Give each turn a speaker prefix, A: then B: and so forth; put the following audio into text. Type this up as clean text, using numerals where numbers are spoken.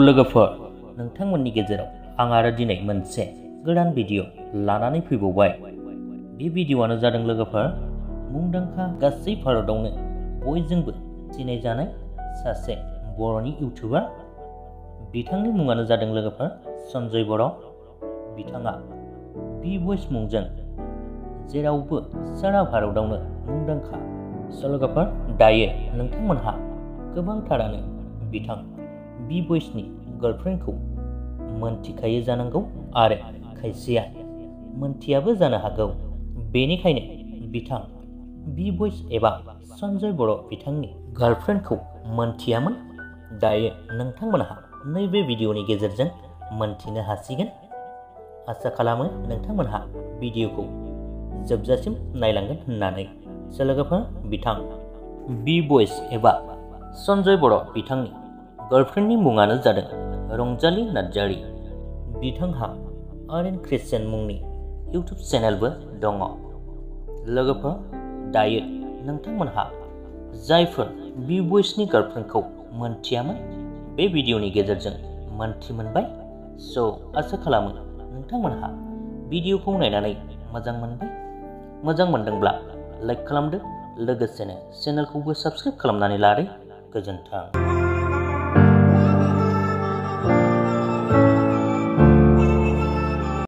A: लोगोफोर नोंथांमोननि गेजेराव आं आरो दिनै मोनसे गोदान भिडिअ लानानै फैबावबाय। बे भिडिअआनो जादों लोगोफोर मुंदांखा गासै भारतावनो बयजोंबो सिनायजानाय सासे बर'नि इउटिउबार। बिथांनि मुङानो जादों लोगोफोर सन्जय बर'। बिथाङा बि भइस मुंजों जेरावबो सारा भारतावनो मुंदांखा। लोगोफोर दायो नोंथांमोनहा गोबांथारानो बिथां बि भइसनि गार्लफ्रेन्डखौ मोनथिखायो जानांगौ आरो खायसेया मोनथियाबो जानो हागौ। बेनिखायनो बिथां बि भइस एबा सन्जय बर' बिथांनि गार्लफ्रेन्डखौ मोनथियामोन। दायो नोंथांमोनहा नैबे भिडिअनि गेजेरजों मोनथिनो हासिगोन। आसा खालामो नोंथांमोनहा भिडिअखौ जोबजासिम नायलांगोन होननानै। लोगोफोर बिथां बि भइस एबा सन्जय बर' बिथांनि गार्लफ्रेन्डनि मुङानो जादों रंजालि नार्जारि। बिथांहा क्रिस्टियान मुंनि इउटिउब चेनेलबो दङ। लोगोफोर दायो नोंथांमोनहा जायफोर बि भइसनि गार्लफ्रेन्डखौ मोनथियामोन बे भिडिअनि गेजेरजों मोनथि मोनबाय। आसा खालामो नोंथांमोनहा भिडिअखौ नायनानै मोजां मोनबाय। मोजां मोनदोंब्ला लाइक खालामदो, लोगोसेनो चेनेलखौबो साबस्क्राइब खालामनानै लादो। गोजोन्थों।